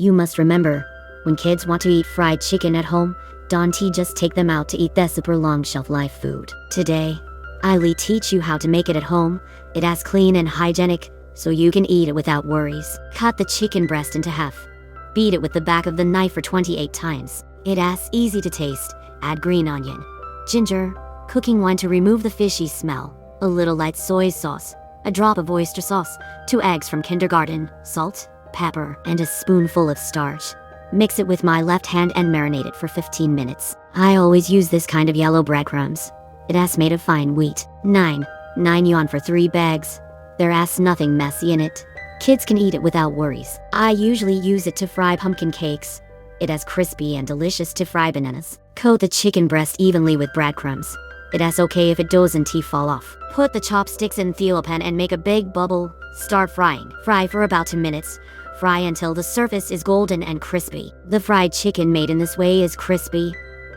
You must remember, when kids want to eat fried chicken at home, don't just take them out to eat the super long shelf life food. Today, I'll teach you how to make it at home. It is clean and hygienic, so you can eat it without worries. Cut the chicken breast into half. Beat it with the back of the knife for 28 times. It is easy to taste. Add green onion, ginger, cooking wine to remove the fishy smell, a little light soy sauce, a drop of oyster sauce, 2 eggs from kindergarten, salt, pepper, and a spoonful of starch. Mix it with my left hand and marinate it for 15 minutes. I always use this kind of yellow breadcrumbs. It is made of fine wheat. 9 yuan for 3 bags. There is nothing messy in it. Kids can eat it without worries. I usually use it to fry pumpkin cakes. It is crispy and delicious to fry bananas. Coat the chicken breast evenly with breadcrumbs. It is okay if it doesn't fall off. Put the chopsticks in the pan and make a big bubble. Start frying. Fry for about 2 minutes. Fry until the surface is golden and crispy. The fried chicken made in this way is crispy.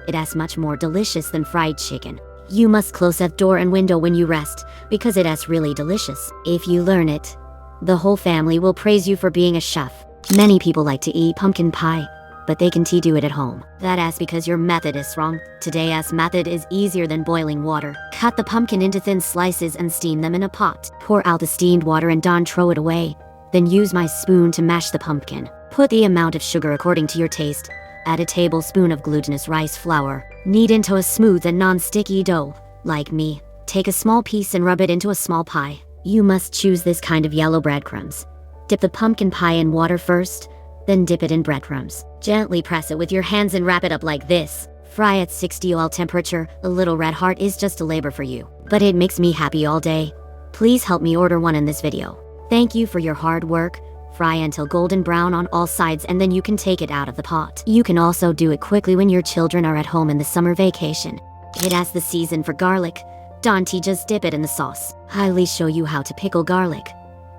It is much more delicious than fried chicken. You must close that door and window when you rest, because it is really delicious. If you learn it, the whole family will praise you for being a chef. Many people like to eat pumpkin pie, but they can do it at home. That is because your method is wrong. Today's method is easier than boiling water. Cut the pumpkin into thin slices and steam them in a pot. Pour out the steamed water and don't throw it away. Then use my spoon to mash the pumpkin. Put the amount of sugar according to your taste. Add a tablespoon of glutinous rice flour. Knead into a smooth and non-sticky dough. Like me, take a small piece and rub it into a small pie. You must choose this kind of yellow breadcrumbs. Dip the pumpkin pie in water first, then dip it in breadcrumbs. Gently press it with your hands and wrap it up like this. Fry at 60 oil temperature. A little red heart is just a labor for you, but it makes me happy all day. Please help me order one in this video. Thank you for your hard work. Fry until golden brown on all sides and then you can take it out of the pot. You can also do it quickly when your children are at home in the summer vacation. It is the season for garlic. Don't just dip it in the sauce. I'll show you how to pickle garlic.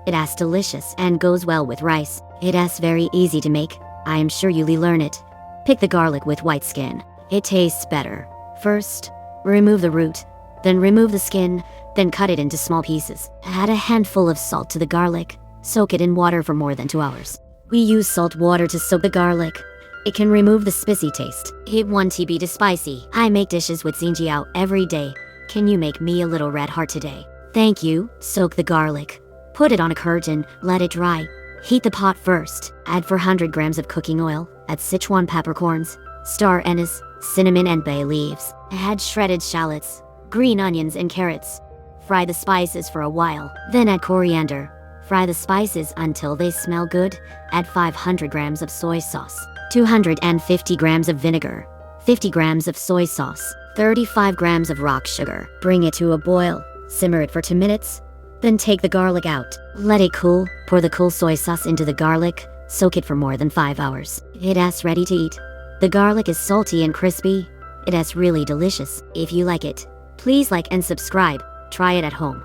It is delicious and goes well with rice. It is very easy to make. I am sure you'll learn it. Pick the garlic with white skin. It tastes better. First, remove the root. Then remove the skin. Then cut it into small pieces. Add a handful of salt to the garlic. Soak it in water for more than 2 hours. We use salt water to soak the garlic. It can remove the spicy taste. It won't be too spicy. I make dishes with xinjiao every day. Can you make me a little red heart today? Thank you. Soak the garlic. Put it on a curtain. Let it dry. Heat the pot first. Add 400 grams of cooking oil. Add Sichuan peppercorns, star anise, cinnamon and bay leaves. Add shredded shallots, green onions and carrots. Fry the spices for a while. Then add coriander. Fry the spices until they smell good. Add 500 grams of soy sauce, 250 grams of vinegar, 50 grams of soy sauce, 35 grams of rock sugar. Bring it to a boil. Simmer it for 2 minutes. Then take the garlic out. Let it cool. Pour the cool soy sauce into the garlic. Soak it for more than 5 hours. It is ready to eat. The garlic is salty and crispy. It is really delicious. If you like it, please like and subscribe. Try it at home.